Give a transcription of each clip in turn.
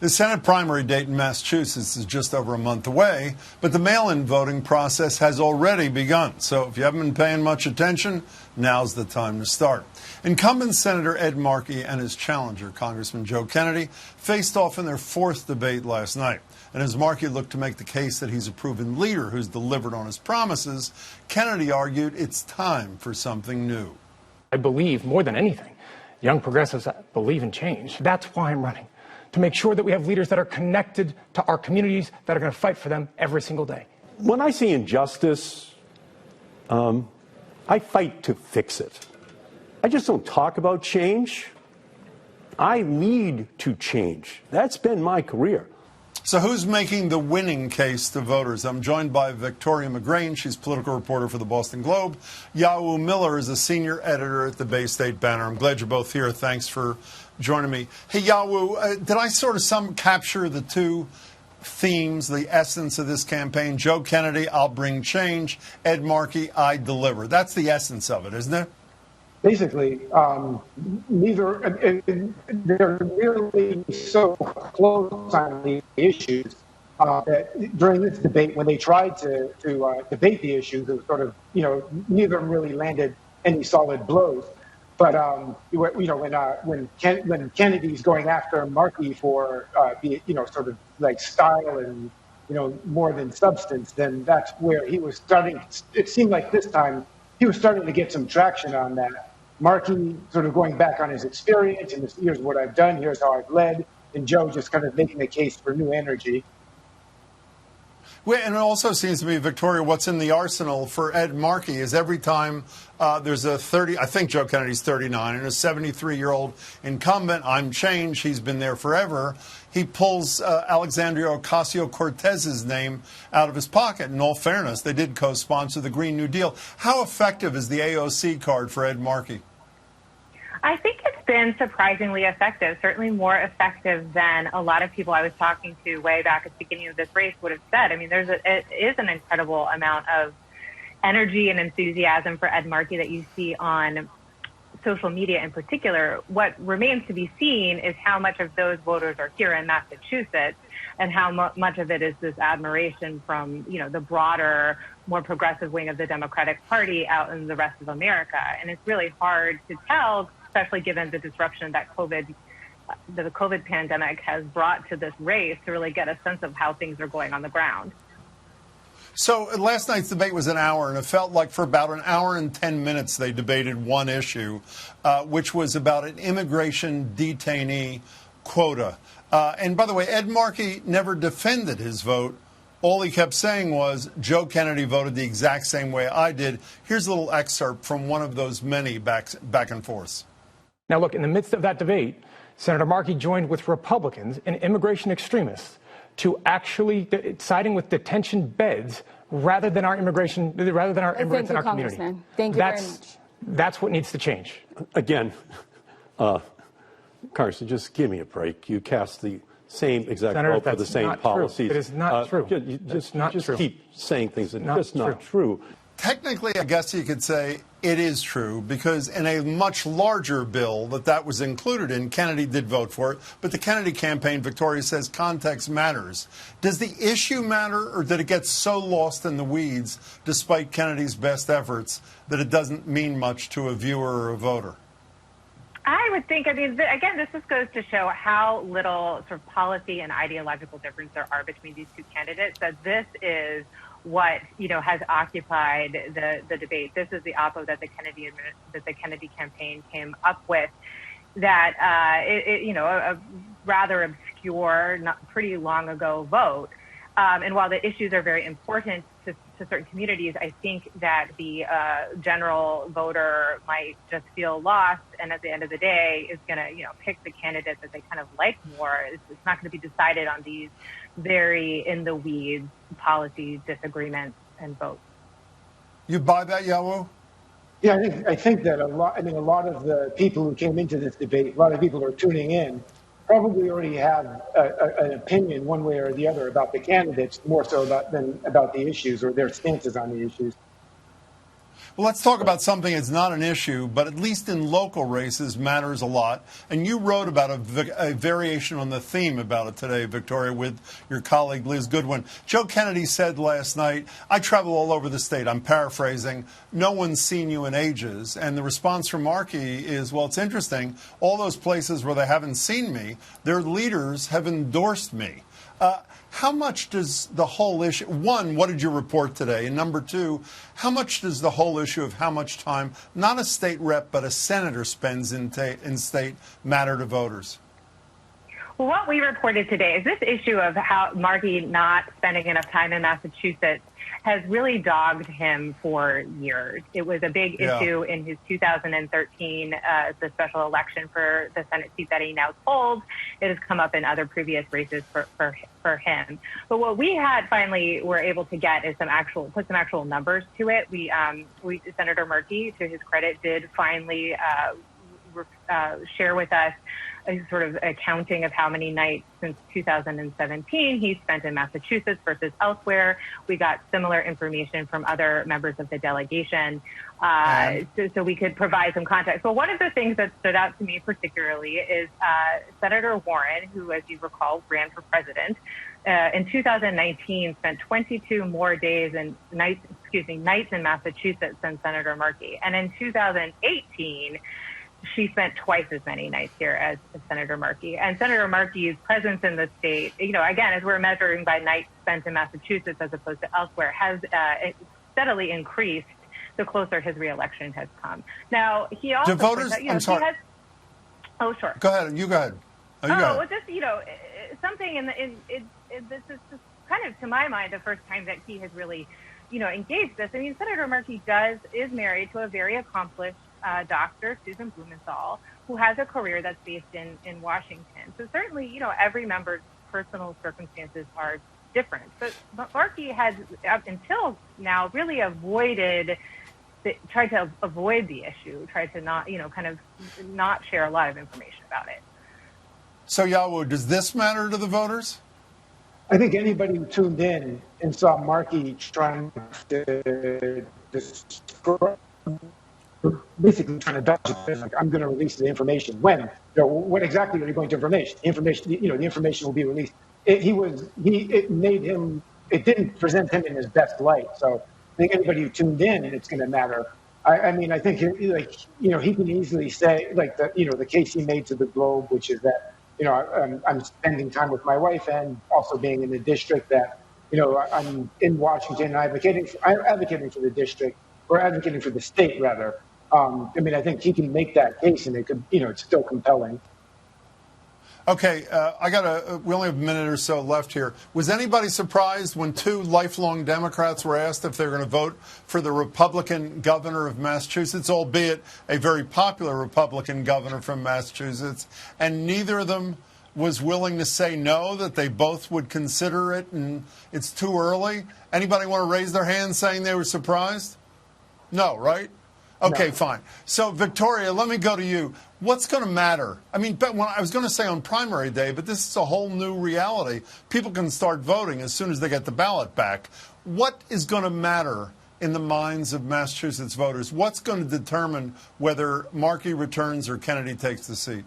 The Senate primary date in Massachusetts is just over a month away, but the mail-in voting process has already begun. So if you haven't been paying much attention, now's the time to start. Incumbent Senator Ed Markey and his challenger, Congressman Joe Kennedy, faced off in their fourth debate last night. And as Markey looked to make the case that he's a proven leader who's delivered on his promises, Kennedy argued it's time for something new. I believe, more than anything, young progressives believe in change. That's why I'm running, to make sure that we have leaders that are connected to our communities, that are going to fight for them every single day. When I see injustice, I fight to fix it. I just don't talk about change. I lead to change. That's been my career. So who's making the winning case to voters? I'm joined by Victoria McGrane. She's political reporter for the Boston Globe. Yawu Miller is a senior editor at the Bay State Banner. I'm glad you're both here. Thanks for joining me. Hey, Yawu, did I sort of capture the two themes, the essence of this campaign? Joe Kennedy, I'll bring change. Ed Markey, I deliver. That's the essence of it, isn't it? Basically, they're really so close on the issues that during this debate, when they tried to debate the issues, it was sort of, neither of them really landed any solid blows. But, when Kennedy's going after Markey for, sort of like style and, more than substance, then that's where he was starting. It seemed like this time he was starting to get some traction on that. Markey sort of going back on his experience and here's what I've done, here's how I've led, and Joe just kind of making the case for new energy. Well, and it also seems to me, Victoria, what's in the arsenal for Ed Markey is every time there's a 30, I think Joe Kennedy's 39, and a 73-year-old incumbent, I'm changed, he's been there forever, he pulls Alexandria Ocasio-Cortez's name out of his pocket. In all fairness, they did co-sponsor the Green New Deal. How effective is the AOC card for Ed Markey? I think it's been surprisingly effective, certainly more effective than a lot of people I was talking to way back at the beginning of this race would have said. I mean, it is an incredible amount of energy and enthusiasm for Ed Markey that you see on social media in particular. What remains to be seen is how much of those voters are here in Massachusetts and how much of it is this admiration from, the broader, more progressive wing of the Democratic Party out in the rest of America. And it's really hard to tell, especially given the disruption that the COVID pandemic has brought to this race, to really get a sense of how things are going on the ground. So last night's debate was an hour, and it felt like for about an hour and 10 minutes they debated one issue, which was about an immigration detainee quota. And by the way, Ed Markey never defended his vote. All he kept saying was, Joe Kennedy voted the exact same way I did. Here's a little excerpt from one of those many back and forths. Now, look, in the midst of that debate, Senator Markey joined with Republicans and immigration extremists to actually siding with detention beds rather than our immigrants in our community. Thank you very much. That's what needs to change. Again, Congressman, just give me a break. You cast the same exact vote for the same policies. It is not true. Just keep saying things that are just not true. Technically, I guess you could say it is true, because in a much larger bill that was included in, Kennedy did vote for it. But the Kennedy campaign, Victoria says, context matters. Does the issue matter, or did it get so lost in the weeds, despite Kennedy's best efforts, that it doesn't mean much to a viewer or a voter? I would think, again, this just goes to show how little sort of policy and ideological difference there are between these two candidates, that this is what, has occupied the debate. This is the oppo that the Kennedy campaign came up with, that, a rather obscure, pretty long ago vote. And while the issues are very important to certain communities, I think that the general voter might just feel lost, and at the end of the day is going to, pick the candidate that they kind of like more. It's not going to be decided on these very in the weeds policy disagreements and votes. You buy that, Yawu? Yeah, I think that a lot of the people who came into this debate, a lot of people who are tuning in, probably already have an opinion one way or the other about the candidates, more so than about the issues or their stances on the issues. Well, let's talk about something that's not an issue, but at least in local races matters a lot. And you wrote about a variation on the theme about it today, Victoria, with your colleague Liz Goodwin. Joe Kennedy said last night, I travel all over the state. I'm paraphrasing. No one's seen you in ages. And the response from Markey is, well, it's interesting. All those places where they haven't seen me, their leaders have endorsed me. How much does the whole issue, one, what did you report today? And number two, how much does the whole issue of how much time, not a state rep, but a senator spends in state matter to voters? Well, what we reported today is this issue of how Markey not spending enough time in Massachusetts has really dogged him for years. It was a big issue in his 2013, the special election for the Senate seat that he now holds. It has come up in other previous races for him. But what we had finally were able to get is put some actual numbers to it. Senator Markey, to his credit, did finally share with us a sort of accounting of how many nights since 2017 he spent in Massachusetts versus elsewhere. We got similar information from other members of the delegation, so we could provide some context. Well, one of the things that stood out to me particularly is Senator Warren, who, as you recall, ran for president, in 2019 spent 22 more days and nights in Massachusetts than Senator Markey. And in 2018, she spent twice as many nights here as Senator Markey. And Senator Markey's presence in the state, again, as we're measuring by nights spent in Massachusetts as opposed to elsewhere, has steadily increased the closer his reelection has come. Now, he also... Do voters... I'm sorry. Oh, sure. Go ahead. You go ahead. Well, just, something this is just kind of, to my mind, the first time that he has really, engaged this. I mean, Senator Markey is married to a very accomplished Dr. Susan Blumenthal, who has a career that's based in Washington. So certainly, every member's personal circumstances are different. But Markey has, up until now, really tried to avoid the issue, tried to not, kind of not share a lot of information about it. So, Yawu, does this matter to the voters? I think anybody who tuned in and saw Markey trying to describe, basically trying to dodge it, like, I'm going to release the information. When? What exactly are you going to information? The information will be released. It didn't present him in his best light. So I think anybody who tuned in, and it's going to matter. I mean, I think he can easily say, like, the case he made to the Globe, which is that, I'm spending time with my wife and also being in the district that, I'm in Washington, advocating for the district, or advocating for the state, rather. I mean, I think he can make that case, and it could, it's still compelling. Okay, we only have a minute or so left here. Was anybody surprised when two lifelong Democrats were asked if they're going to vote for the Republican governor of Massachusetts, albeit a very popular Republican governor from Massachusetts, and neither of them was willing to say no, that they both would consider it and it's too early? Anybody want to raise their hand saying they were surprised? No, right? Okay, no. Fine. So, Victoria, let me go to you. What's going to matter? I mean, I was going to say on primary day, but this is a whole new reality. People can start voting as soon as they get the ballot back. What is going to matter in the minds of Massachusetts voters? What's going to determine whether Markey returns or Kennedy takes the seat?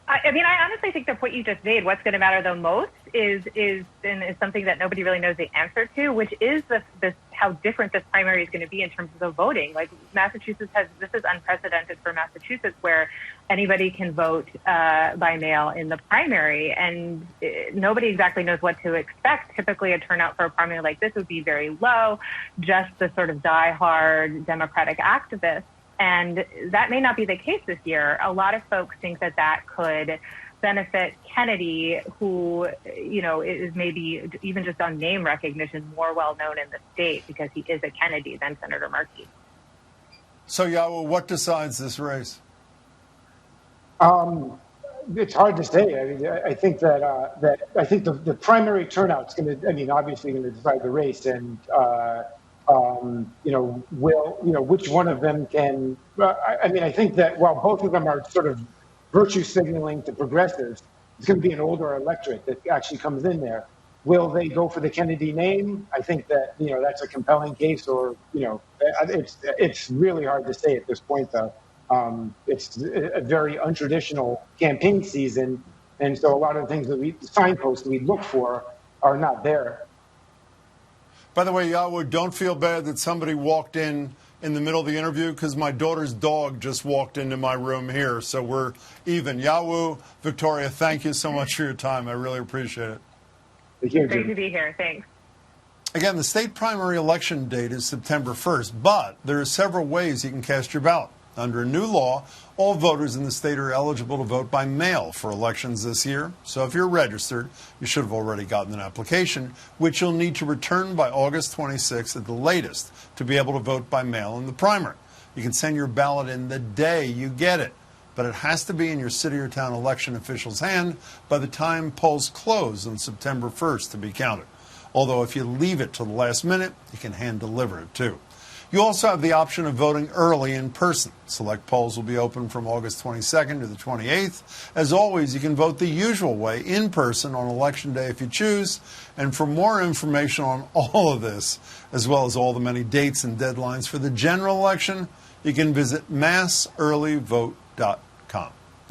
I mean, I honestly think the point you just made, what's going to matter the most is something that nobody really knows the answer to, which is how different this primary is going to be in terms of the voting. Like, Massachusetts this is unprecedented for Massachusetts, where anybody can vote by mail in the primary, and nobody exactly knows what to expect. Typically, a turnout for a primary like this would be very low, just the sort of diehard Democratic activists. And that may not be the case this year. A lot of folks think that could benefit Kennedy, who, is maybe even just on name recognition more well known in the state because he is a Kennedy than Senator Markey. So, Yawu, what decides this race? It's hard to say. I mean, I think the primary turnout's going to, obviously going to decide the race, and which one of them can, I think that while both of them are sort of virtue signaling to progressives, it's going to be an older electorate that actually comes in there. Will they go for the Kennedy name? I think that, that's a compelling case, or, it's really hard to say at this point, though. It's a very untraditional campaign season, and so a lot of the things that signposts we look for are not there. By the way, Yawu, don't feel bad that somebody walked in the middle of the interview, because my daughter's dog just walked into my room here, so we're even. Yawu, Victoria, thank you so much for your time. I really appreciate it. Great to be here. Thanks. Again, the state primary election date is September 1st, but there are several ways you can cast your ballot. Under a new law, all voters in the state are eligible to vote by mail for elections this year. So if you're registered, you should have already gotten an application, which you'll need to return by August 26th at the latest to be able to vote by mail in the primary. You can send your ballot in the day you get it, but it has to be in your city or town election official's hand by the time polls close on September 1st to be counted. Although if you leave it till the last minute, you can hand deliver it too. You also have the option of voting early in person. Select polls will be open from August 22nd to the 28th. As always, you can vote the usual way, in person, on Election Day if you choose. And for more information on all of this, as well as all the many dates and deadlines for the general election, you can visit massearlyvote.com.